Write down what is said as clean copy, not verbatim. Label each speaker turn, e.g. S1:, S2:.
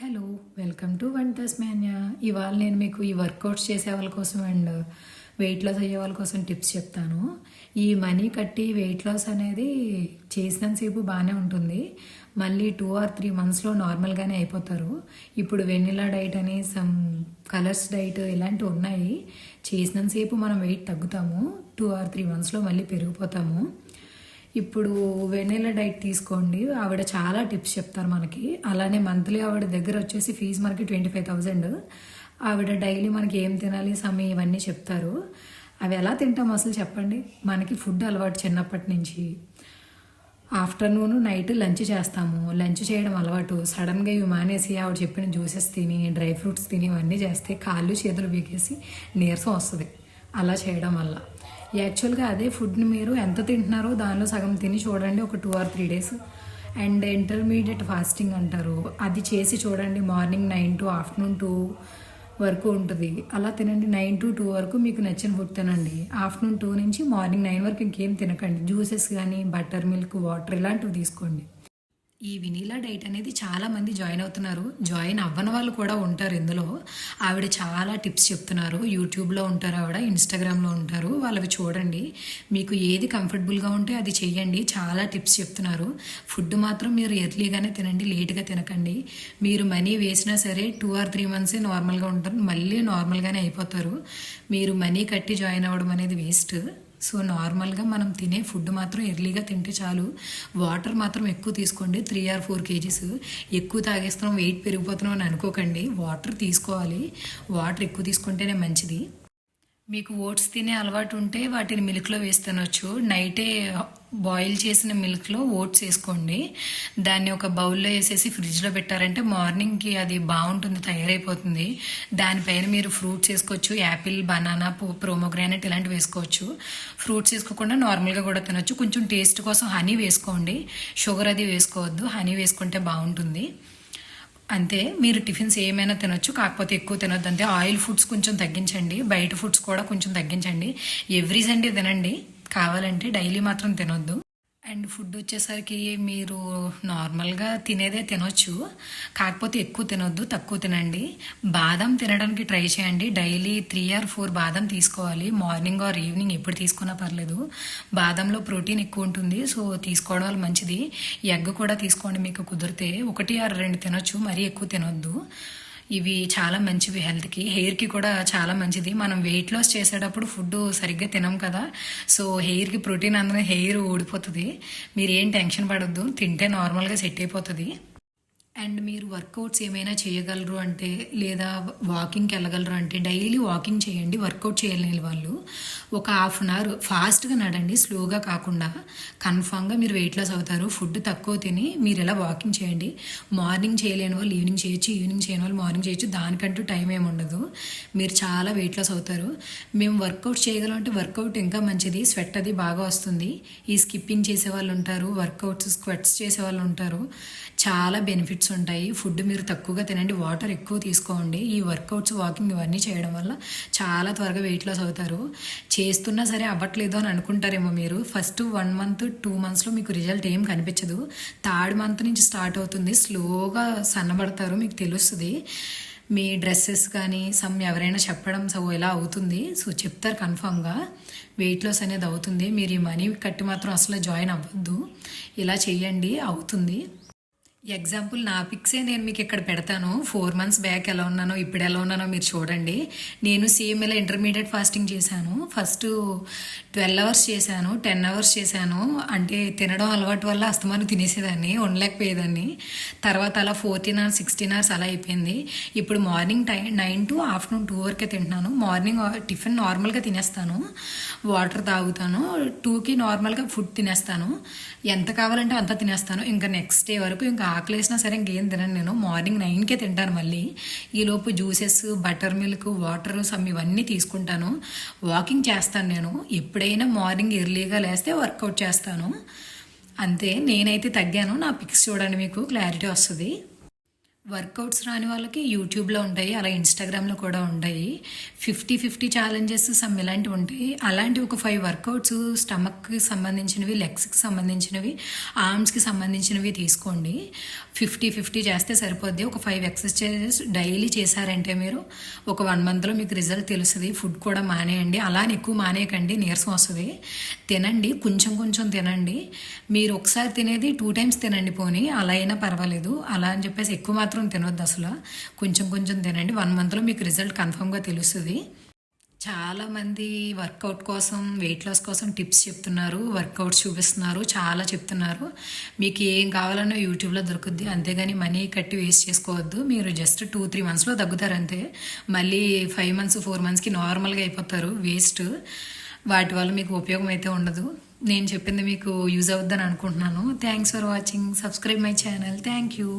S1: Hello, welcome to వంటస్ మాన్యా. ఇవాళ నేను మీకు ఈ వర్కౌట్స్ చేసే వాళ్ళ కోసం అండ్ వెయిట్ లాస్ అయ్యే వాళ్ళ కోసం టిప్స్ చెప్తాను. ఈ మనీ కట్టి వెయిట్ లాస్ అనేది చేసినంతసేపు బాగానే ఉంటుంది, మళ్ళీ 2 or 3 monthsలో నార్మల్గానే అయిపోతారు. ఇప్పుడు వెనిలా డైట్ అని సమ్ కలర్స్ డైట్ ఇలాంటివి ఉన్నాయి. చేసినంతసేపు మనం వెయిట్ తగ్గుతాము, 2 or 3 monthsలో మళ్ళీ పెరిగిపోతాము. ఇప్పుడు వెన్నెల డైట్ తీసుకోండి, ఆవిడ చాలా టిప్స్ చెప్తారు మనకి. అలానే మంత్లీ ఆవిడ దగ్గర వచ్చేసి ఫీజు మనకి 25,000. ఆవిడ డైలీ మనకి ఏం తినాలి సమయం ఇవన్నీ చెప్తారు. అవి ఎలా తింటాం అసలు చెప్పండి. మనకి ఫుడ్ అలవాటు చిన్నప్పటి నుంచి. ఆఫ్టర్నూన్ నైట్ లంచ్ చేస్తాము, లంచ్ చేయడం అలవాటు. సడన్గా ఇవి మానేసి ఆవిడ చెప్పిన జ్యూసెస్ తిని డ్రై ఫ్రూట్స్ తిని ఇవన్నీ చేస్తే కాళ్ళు చేతులు బీకేసి నీరసం వస్తుంది అలా చేయడం వల్ల. యాక్చువల్గా అదే ఫుడ్ని మీరు ఎంత తింటున్నారో దానిలో సగం తిని చూడండి ఒక 2 or 3 days. And intermediate fasting అంటారు, అది చేసి చూడండి. మార్నింగ్ 9 to afternoon 2 వరకు ఉంటుంది. అలా తినండి. 9 to 2 వరకు మీకు నచ్చిన ఫుడ్ తినండి. ఆఫ్టర్నూన్ 2 నుంచి మార్నింగ్ 9 వరకు ఇంకేం తినకండి. జ్యూసెస్ కానీ బటర్ మిల్క్ వాటర్ ఇలాంటివి తీసుకోండి. ఈ వెనిలా డైట్ అనేది చాలామంది జాయిన్ అవుతున్నారు, జాయిన్ అవ్వని వాళ్ళు కూడా ఉంటారు ఇందులో. ఆవిడ చాలా టిప్స్ చెప్తున్నారు. యూట్యూబ్లో ఉంటారు ఆవిడ, ఇన్స్టాగ్రామ్లో ఉంటారు, వాళ్ళవి చూడండి. మీకు ఏది కంఫర్టబుల్గా ఉంటే అది చెయ్యండి. చాలా టిప్స్ చెప్తున్నారు. ఫుడ్ మాత్రం మీరు ఎర్లీగానే తినండి, లేట్గా తినకండి. మీరు మనీ వేసినా సరే 2 or 3 months నార్మల్గా ఉంటారు, మళ్ళీ నార్మల్గానే అయిపోతారు. మీరు మనీ కట్టి జాయిన్ అవ్వడం అనేది వేస్ట్. సో నార్మల్గా మనం తినే ఫుడ్ మాత్రం ఎర్లీగా తింటే చాలు. వాటర్ మాత్రం ఎక్కువ తీసుకోండి, 3 or 4 kgs. ఎక్కువ తాగేస్తున్నాం వెయిట్ పెరిగిపోతున్నాం అని అనుకోకండి. వాటర్ తీసుకోవాలి, వాటర్ ఎక్కువ తీసుకుంటేనే మంచిది. మీకు ఓట్స్ తినే అలవాటు ఉంటే వాటిని మిల్క్లో వేసి తినొచ్చు. నైటే బాయిల్ చేసిన మిల్క్లో ఓట్స్ వేసుకోండి. దాన్ని ఒక బౌల్లో వేసేసి ఫ్రిడ్జ్లో పెట్టారంటే మార్నింగ్కి అది బాగుంటుంది, తయారైపోతుంది. దానిపైన మీరు ఫ్రూట్స్ వేసుకోవచ్చు, యాపిల్, బనానా, ప్రోమోగ్రానైట్ ఇలాంటివి వేసుకోవచ్చు. ఫ్రూట్స్ వేసుకోకుండా నార్మల్గా కూడా తినొచ్చు. కొంచెం టేస్ట్ కోసం హనీ వేసుకోండి, షుగర్ అది వేసుకోవద్దు, హనీ వేసుకుంటే బాగుంటుంది. అంతే. మీరు టిఫిన్స్ ఏమైనా తినొచ్చు, కాకపోతే ఎక్కువ తినొద్దు అంతే. ఆయిల్ ఫుడ్స్ కొంచెం తగ్గించండి, బయట ఫుడ్స్ కూడా కొంచెం తగ్గించండి. ఎవ్రీ సండే తినండి కావాలంటే, డైలీ మాత్రం తినొద్దు. అండ్ ఫుడ్ వచ్చేసరికి మీరు నార్మల్గా తినేదే తినొచ్చు, కాకపోతే ఎక్కువ తినొద్దు, తక్కువ తినండి. బాదం తినడానికి ట్రై చేయండి. డైలీ 3 or 4 బాదం తీసుకోవాలి, మార్నింగ్ ఆర్ ఈవినింగ్ ఎప్పుడు తీసుకున్నా పర్లేదు. బాదంలో ప్రోటీన్ ఎక్కువ ఉంటుంది, సో తీసుకోవడం వల్ల మంచిది. ఎగ్ కూడా తీసుకోండి, మీకు కుదిరితే 1 or 2 తినొచ్చు, మరీ ఎక్కువ తినొద్దు. ఇవి చాలా మంచివి హెల్త్కి, హెయిర్కి కూడా చాలా మంచిది. మనం వెయిట్ లాస్ చేసేటప్పుడు ఫుడ్ సరిగ్గా తినం కదా, సో హెయిర్కి ప్రోటీన్ అందరూ హెయిర్ ఊడిపోతుంది. మీరు ఏం టెన్షన్ పడొద్దు, తింటే నార్మల్గా సెట్ అయిపోతుంది. అండ్ మీరు వర్కౌట్స్ ఏమైనా చేయగలరు అంటే, లేదా వాకింగ్కి వెళ్ళగలరు అంటే డైలీ వాకింగ్ చేయండి. వర్కౌట్ చేయలేని వాళ్ళు ఒక 1/2 hour ఫాస్ట్గా నడండి, స్లోగా కాకుండా. కన్ఫామ్గా మీరు వెయిట్ లాస్ అవుతారు. ఫుడ్ తక్కువ తిని మీరు ఇలా వాకింగ్ చేయండి. మార్నింగ్ చేయలేని వాళ్ళు ఈవినింగ్ చేయొచ్చు, ఈవినింగ్ చేయని వాళ్ళు మార్నింగ్ చేయొచ్చు. దానికంటూ టైం ఏమి ఉండదు. మీరు చాలా వెయిట్ లాస్ అవుతారు. మేము వర్కౌట్ చేయగలం అంటే వర్కౌట్ ఇంకా మంచిది, స్వెట్ అది బాగా వస్తుంది. ఈ స్కిప్పింగ్ చేసే వాళ్ళు ఉంటారు, వర్కౌట్స్ స్క్వెట్స్ చేసే వాళ్ళు ఉంటారు. చాలా బెనిఫిట్స్ ఉంటాయి. ఫుడ్ మీరు తక్కువగా తినండి, వాటర్ ఎక్కువ తీసుకోండి. ఈ వర్కౌట్స్ వాకింగ్ ఇవన్నీ చేయడం వల్ల చాలా త్వరగా వెయిట్ లాస్ అవుతారు. చేస్తున్నా సరే అవ్వట్లేదు అని అనుకుంటారేమో మీరు. ఫస్ట్ 1 month 2 monthsలో మీకు రిజల్ట్ ఏం కనిపించదు. 3rd month నుంచి స్టార్ట్ అవుతుంది, స్లోగా సన్నబడతారు, మీకు తెలుస్తుంది. మీ డ్రెస్సెస్ కానీ ఎవరైనా చెప్పడం సో ఇలా అవుతుంది, సో చెప్తారు కన్ఫామ్గా వెయిట్ లాస్ అనేది అవుతుంది. మీరు ఈ మనీ కట్టి మాత్రం అసలు జాయిన్ అవ్వద్దు, ఇలా చెయ్యండి, అవుతుంది. ఎగ్జాంపుల్ నా పిక్సే నేను మీకు ఇక్కడ పెడతాను. 4 months బ్యాక్ ఎలా ఉన్నానో ఇప్పుడు ఎలా ఉన్నానో మీరు చూడండి. నేను సేమ్ ఇలా ఇంటర్మీడియట్ ఫాస్టింగ్ చేశాను. ఫస్ట్ 12 hours చేశాను, 10 hours చేశాను. అంటే తినడం అలవాటు వల్ల అస్తమానం తినేసేదాన్ని, ఉండలేకపోయేదాన్ని. తర్వాత అలా 14 hours 16 hours అలా అయిపోయింది. ఇప్పుడు మార్నింగ్ 9 to afternoon 2 వరకే తింటున్నాను. మార్నింగ్ టిఫిన్ నార్మల్గా తినేస్తాను, వాటర్ తాగుతాను. 2కి నార్మల్గా ఫుడ్ తినేస్తాను, ఎంత కావాలంటే అంత తినేస్తాను. ఇంకా నెక్స్ట్ డే వరకు ఇంకా ఆకలేసినా సరే ఇంకేం తినను. నేను మార్నింగ్ 9కే తింటాను. మళ్ళీ ఈలోపు జ్యూసెస్, బటర్ మిల్క్, వాటర్ ఇవన్నీ తీసుకుంటాను. వాకింగ్ చేస్తాను నేను. ఎప్పుడైనా మార్నింగ్ ఎర్లీగా లేస్తే వర్కౌట్ చేస్తాను, అంతే. నేనైతే తగ్గాను. నా పిక్స్ చూడండి, మీకు క్లారిటీ వస్తుంది. వర్కౌట్స్ రాని వాళ్ళకి యూట్యూబ్లో ఉంటాయి, అలా ఇన్స్టాగ్రామ్లో కూడా ఉంటాయి. 50-50 ఛాలెంజెస్ సమ్ ఇలాంటివి ఉంటాయి. అలాంటి ఒక 5 వర్కౌట్స్ స్టమక్కి సంబంధించినవి, లెగ్స్కి సంబంధించినవి, ఆర్మ్స్కి సంబంధించినవి తీసుకోండి. 50-50 చేస్తే సరిపోద్ది. ఒక 5 ఎక్సర్సైజెస్ డైలీ చేశారంటే మీరు ఒక 1 మంత్లో మీకు రిజల్ట్ తెలుస్తుంది. ఫుడ్ కూడా మానేయండి, అలా అని ఎక్కువ మానేయకండి, నీరసం వస్తుంది. తినండి, కొంచెం కొంచెం తినండి. మీరు ఒకసారి తినేది 2 టైమ్స్ తినండి, పోనీ అలా అయినా పర్వాలేదు. అలా అని చెప్పేసి ఎక్కువ మాత్రం తినొద్దు అసలు. కొంచెం కొంచెం తినండి. 1 మంత్లో మీకు రిజల్ట్ కన్ఫర్మ్గా తెలుస్తుంది. చాలామంది వర్కౌట్ కోసం, వెయిట్ లాస్ కోసం టిప్స్ చెప్తున్నారు, వర్కౌట్స్ చూపిస్తున్నారు, చాలా చెప్తున్నారు. మీకు ఏం కావాలన్నా యూట్యూబ్లో దొరుకుద్ది. అంతేగాని మనీ కట్టి వేస్ట్ చేసుకోవద్దు. మీరు జస్ట్ 2-3 మంత్స్లో తగ్గుతారు అంతే. మళ్ళీ 5 మంత్స్ 4 మంత్స్కి నార్మల్గా అయిపోతారు. వేస్ట్. వాటి వల్ల మీకు ఉపయోగం అయితే ఉండదు. నేను చెప్పింది మీకు యూజ్ అవుద్దని అనుకుంటున్నాను. Thanks for watching. Subscribe my channel. Thank you.